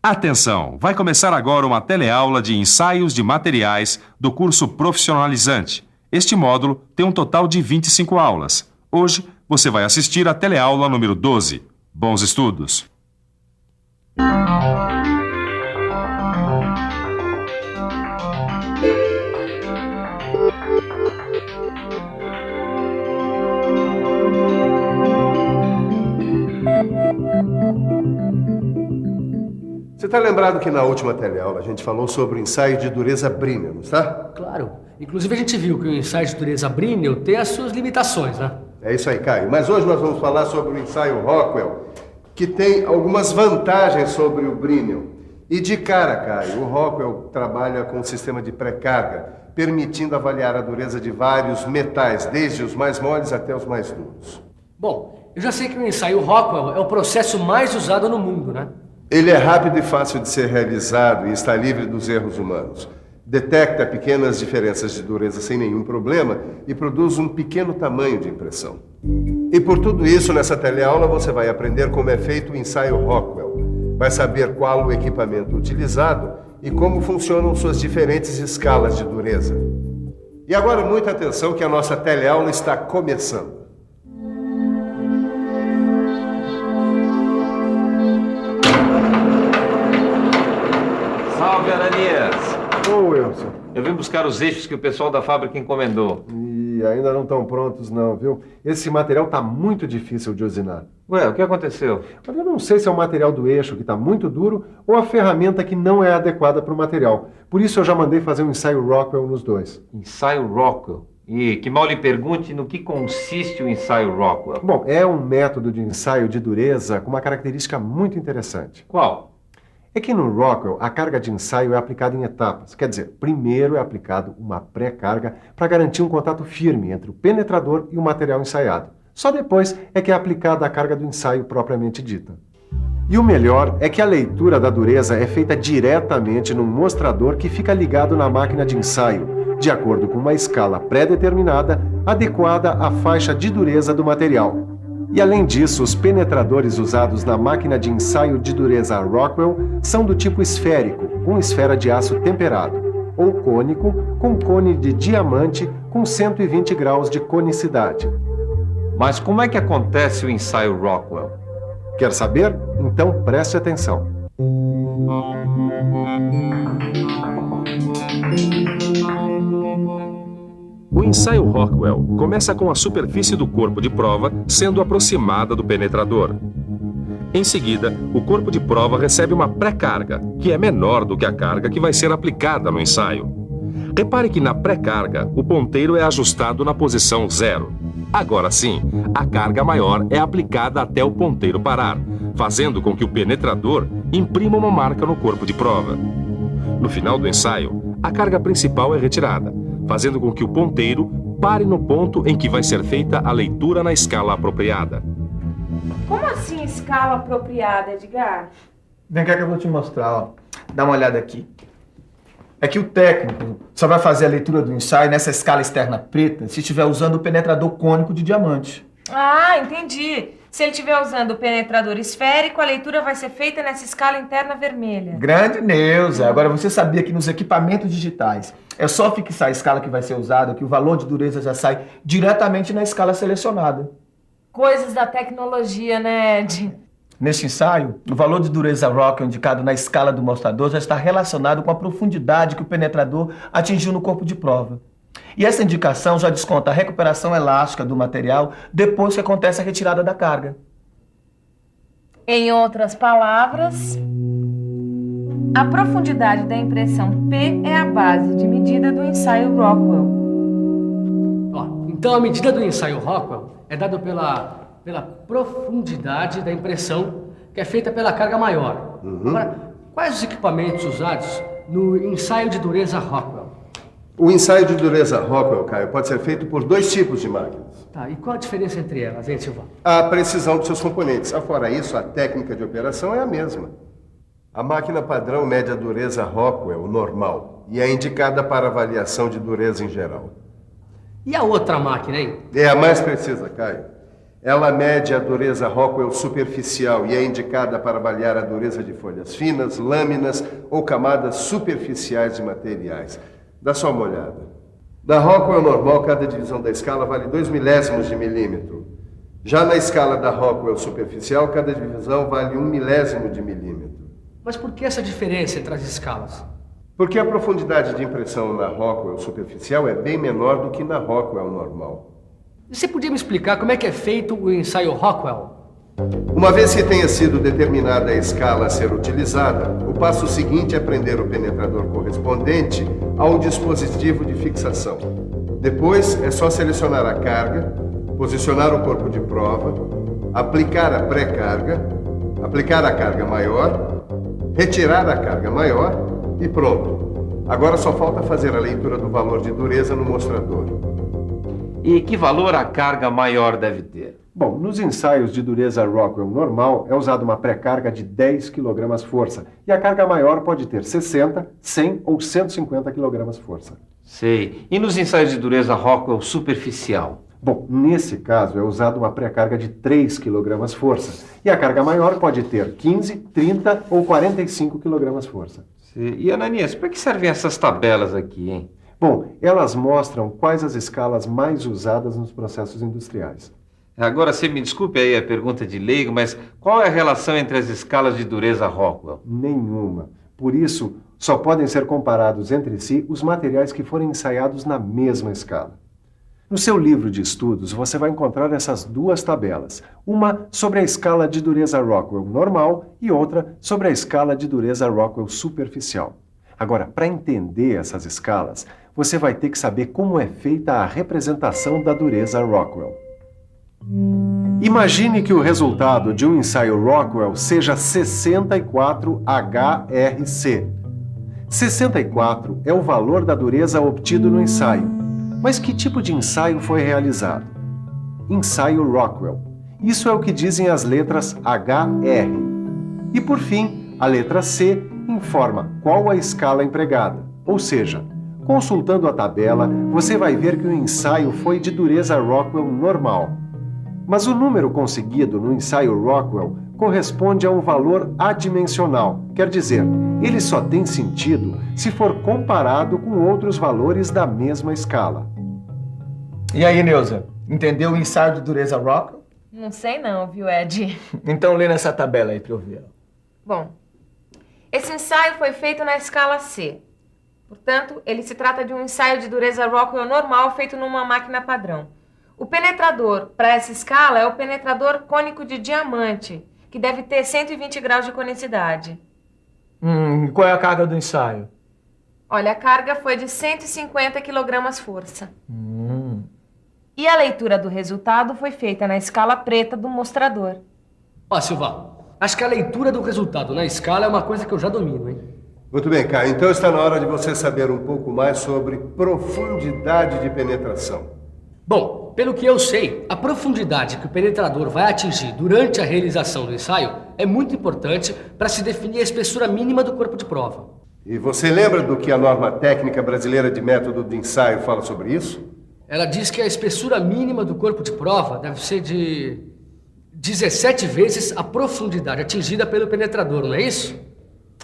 Atenção! Vai começar agora uma teleaula de ensaios de materiais do curso profissionalizante. Este módulo tem um total de 25 aulas. Hoje, você vai assistir a teleaula número 12. Bons estudos! Você está lembrado que na última teleaula a gente falou sobre o ensaio de dureza Brinell, não está? Claro. Inclusive a gente viu que o ensaio de dureza Brinell tem as suas limitações, né? É isso aí, Caio. Mas hoje nós vamos falar sobre o ensaio Rockwell, que tem algumas vantagens sobre o Brinell. E de cara, Caio, o Rockwell trabalha com um sistema de pré-carga, permitindo avaliar a dureza de vários metais, desde os mais moles até os mais duros. Bom, eu já sei que o ensaio Rockwell é o processo mais usado no mundo, né? Ele é rápido e fácil de ser realizado e está livre dos erros humanos. Detecta pequenas diferenças de dureza sem nenhum problema e produz um pequeno tamanho de impressão. E por tudo isso, nessa teleaula, você vai aprender como é feito o ensaio Rockwell. Vai saber qual o equipamento utilizado e como funcionam suas diferentes escalas de dureza. E agora, muita atenção que a nossa teleaula está começando. Salve, Ananias! Ô, Wilson. Eu vim buscar os eixos que o pessoal da fábrica encomendou. E ainda não estão prontos não, viu? Esse material está muito difícil de usinar. Ué, o que aconteceu? Mas eu não sei se é o material do eixo que está muito duro ou a ferramenta que não é adequada para o material. Por isso eu já mandei fazer um ensaio Rockwell nos dois. Ensaio Rockwell? E que mal lhe pergunte no que consiste o ensaio Rockwell. Bom, é um método de ensaio de dureza com uma característica muito interessante. Qual? É que no Rockwell a carga de ensaio é aplicada em etapas. Quer dizer, primeiro é aplicado uma pré-carga para garantir um contato firme entre o penetrador e o material ensaiado. Só depois é que é aplicada a carga do ensaio propriamente dita. E o melhor é que a leitura da dureza é feita diretamente num mostrador que fica ligado na máquina de ensaio, de acordo com uma escala pré-determinada, adequada à faixa de dureza do material. E além disso, os penetradores usados na máquina de ensaio de dureza Rockwell são do tipo esférico, com esfera de aço temperado, ou cônico, com cone de diamante com 120 graus de conicidade. Mas como é que acontece o ensaio Rockwell? Quer saber? Então preste atenção. O ensaio Rockwell começa com a superfície do corpo de prova sendo aproximada do penetrador. Em seguida, o corpo de prova recebe uma pré-carga, que é menor do que a carga que vai ser aplicada no ensaio. Repare que na pré-carga, o ponteiro é ajustado na posição 0. Agora sim, a carga maior é aplicada até o ponteiro parar, fazendo com que o penetrador imprima uma marca no corpo de prova. No final do ensaio, a carga principal é retirada, fazendo com que o ponteiro pare no ponto em que vai ser feita a leitura na escala apropriada. Como assim escala apropriada, Edgar? Vem cá que eu vou te mostrar, ó. Dá uma olhada aqui. É que o técnico só vai fazer a leitura do ensaio nessa escala externa preta se estiver usando o penetrador cônico de diamante. Ah, entendi. Se ele estiver usando o penetrador esférico, a leitura vai ser feita nessa escala interna vermelha. Grande Neuza! Agora, você sabia que nos equipamentos digitais é só fixar a escala que vai ser usada, que o valor de dureza já sai diretamente na escala selecionada. Coisas da tecnologia, né, Ed? Neste ensaio, o valor de dureza Rockwell indicado na escala do mostrador já está relacionado com a profundidade que o penetrador atingiu no corpo de prova. E essa indicação já desconta a recuperação elástica do material depois que acontece a retirada da carga. Em outras palavras, a profundidade da impressão P é a base de medida do ensaio Rockwell. Ó, então a medida do ensaio Rockwell é dada pela profundidade da impressão, que é feita pela carga maior. Agora, quais os equipamentos usados no ensaio de dureza Rockwell? O ensaio de dureza Rockwell, Caio, pode ser feito por dois tipos de máquinas. Tá, e qual a diferença entre elas, hein, Silvão? A precisão dos seus componentes. Afora isso, a técnica de operação é a mesma. A máquina padrão mede a dureza Rockwell normal e é indicada para avaliação de dureza em geral. E a outra máquina, hein? É a mais precisa, Caio. Ela mede a dureza Rockwell superficial e é indicada para avaliar a dureza de folhas finas, lâminas ou camadas superficiais de materiais. Dá só uma olhada. Da Rockwell normal, cada divisão da escala vale 2 milésimos de milímetro. Já na escala da Rockwell superficial, cada divisão vale 1 milésimo de milímetro. Mas por que essa diferença entre as escalas? Porque a profundidade de impressão na Rockwell superficial é bem menor do que na Rockwell normal. Você podia me explicar como é que é feito o ensaio Rockwell? Uma vez que tenha sido determinada a escala a ser utilizada, o passo seguinte é prender o penetrador correspondente ao dispositivo de fixação. Depois é só selecionar a carga, posicionar o corpo de prova, aplicar a pré-carga, aplicar a carga maior, retirar a carga maior e pronto. Agora só falta fazer a leitura do valor de dureza no mostrador. E que valor a carga maior deve ter? Bom, nos ensaios de dureza Rockwell normal é usada uma pré-carga de 10 kg força e a carga maior pode ter 60, 100 ou 150 kg força. Sei. E nos ensaios de dureza Rockwell superficial? Bom, nesse caso é usada uma pré-carga de 3 kg força e a carga maior pode ter 15, 30 ou 45 kg força. Sei. E Ananias, para que servem essas tabelas aqui, hein? Bom, elas mostram quais as escalas mais usadas nos processos industriais. Agora, você me desculpe aí a pergunta de leigo, mas qual é a relação entre as escalas de dureza Rockwell? Nenhuma. Por isso, só podem ser comparados entre si os materiais que forem ensaiados na mesma escala. No seu livro de estudos, você vai encontrar essas duas tabelas. Uma sobre a escala de dureza Rockwell normal e outra sobre a escala de dureza Rockwell superficial. Agora, para entender essas escalas, você vai ter que saber como é feita a representação da dureza Rockwell. Imagine que o resultado de um ensaio Rockwell seja 64 HRC. 64 é o valor da dureza obtido no ensaio. Mas que tipo de ensaio foi realizado? Ensaio Rockwell. Isso é o que dizem as letras HR. E por fim, a letra C informa qual a escala empregada. Ou seja, consultando a tabela, você vai ver que o ensaio foi de dureza Rockwell normal. Mas o número conseguido no ensaio Rockwell corresponde a um valor adimensional, quer dizer, ele só tem sentido se for comparado com outros valores da mesma escala. E aí, Neuza, entendeu o ensaio de dureza Rockwell? Não sei não, viu, Ed? Então lê nessa tabela aí pra eu ver. Bom, esse ensaio foi feito na escala C. Portanto, ele se trata de um ensaio de dureza Rockwell normal feito numa máquina padrão. O penetrador para essa escala é o penetrador cônico de diamante, que deve ter 120 graus de conicidade. Qual é a carga do ensaio? Olha, a carga foi de 150 kg força. E a leitura do resultado foi feita na escala preta do mostrador. Ó, Silva, acho que a leitura do resultado na escala é uma coisa que eu já domino, hein? Muito bem, Caio. Então está na hora de você saber um pouco mais sobre profundidade de penetração. Bom, pelo que eu sei, a profundidade que o penetrador vai atingir durante a realização do ensaio é muito importante para se definir a espessura mínima do corpo de prova. E você lembra do que a norma técnica brasileira de método de ensaio fala sobre isso? Ela diz que a espessura mínima do corpo de prova deve ser de 17 vezes a profundidade atingida pelo penetrador, não é isso?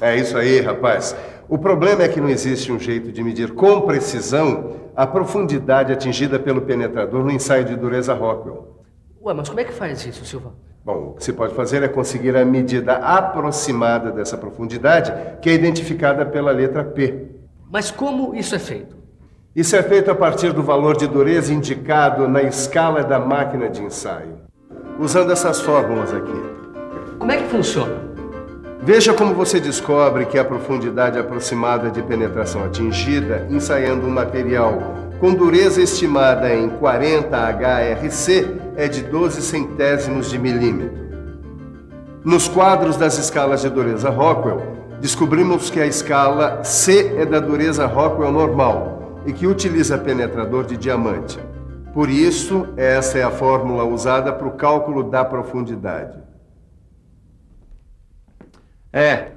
É isso aí, rapaz. O problema é que não existe um jeito de medir com precisão a profundidade atingida pelo penetrador no ensaio de dureza Rockwell. Ué, mas como é que faz isso, Silva? Bom, o que se pode fazer é conseguir a medida aproximada dessa profundidade, que é identificada pela letra P. Mas como isso é feito? Isso é feito a partir do valor de dureza indicado na escala da máquina de ensaio, usando essas fórmulas aqui. Como é que funciona? Veja como você descobre que a profundidade aproximada de penetração atingida, ensaiando um material com dureza estimada em 40 HRC, é de 12 centésimos de milímetro. Nos quadros das escalas de dureza Rockwell, descobrimos que a escala C é da dureza Rockwell normal e que utiliza penetrador de diamante. Por isso, essa é a fórmula usada para o cálculo da profundidade.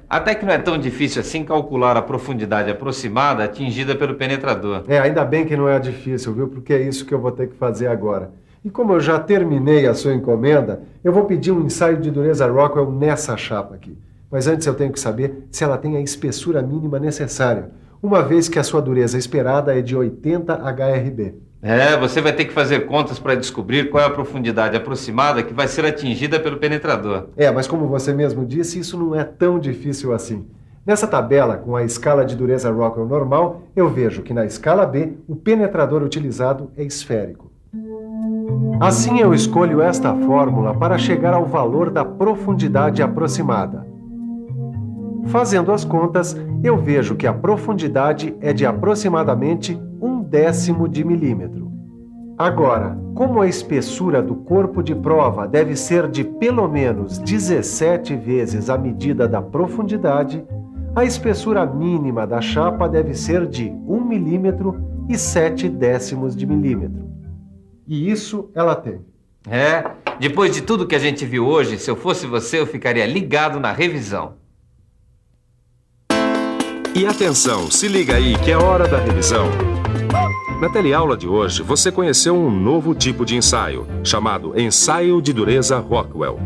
Até que não é tão difícil assim calcular a profundidade aproximada atingida pelo penetrador. Ainda bem que não é difícil, viu? Porque é isso que eu vou ter que fazer agora. E como eu já terminei a sua encomenda, eu vou pedir um ensaio de dureza Rockwell nessa chapa aqui. Mas antes eu tenho que saber se ela tem a espessura mínima necessária, uma vez que a sua dureza esperada é de 80 HRB. Você vai ter que fazer contas para descobrir qual é a profundidade aproximada que vai ser atingida pelo penetrador. Mas como você mesmo disse, isso não é tão difícil assim. Nessa tabela, com a escala de dureza Rockwell normal, eu vejo que na escala B, o penetrador utilizado é esférico. Assim eu escolho esta fórmula para chegar ao valor da profundidade aproximada. Fazendo as contas, eu vejo que a profundidade é de aproximadamente 1/10 de milímetro. Agora, como a espessura do corpo de prova deve ser de pelo menos 17 vezes a medida da profundidade, a espessura mínima da chapa deve ser de 1 milímetro e 7/10 de milímetro. E isso ela tem. Depois de tudo que a gente viu hoje, se eu fosse você, eu ficaria ligado na revisão. E atenção, se liga aí que é hora da revisão. Na teleaula de hoje, você conheceu um novo tipo de ensaio, chamado ensaio de dureza Rockwell.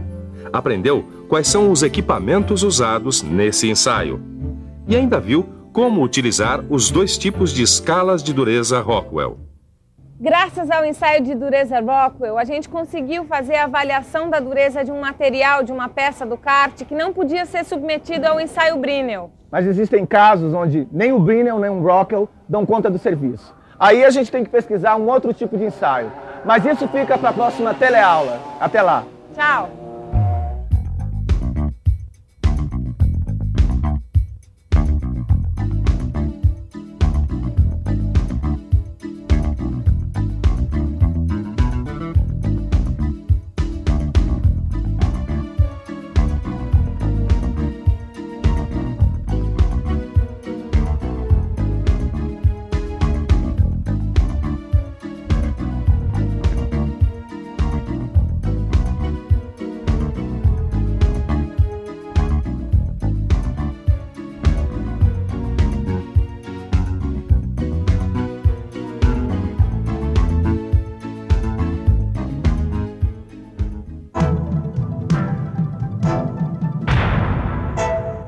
Aprendeu quais são os equipamentos usados nesse ensaio. E ainda viu como utilizar os dois tipos de escalas de dureza Rockwell. Graças ao ensaio de dureza Rockwell, a gente conseguiu fazer a avaliação da dureza de um material, de uma peça do kart, que não podia ser submetido ao ensaio Brinell. Mas existem casos onde nem o Brinell nem o Rockwell dão conta do serviço. Aí a gente tem que pesquisar um outro tipo de ensaio. Mas isso fica para a próxima teleaula. Até lá. Tchau.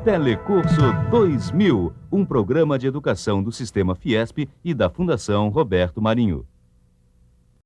Telecurso 2000, um programa de educação do Sistema Fiesp e da Fundação Roberto Marinho.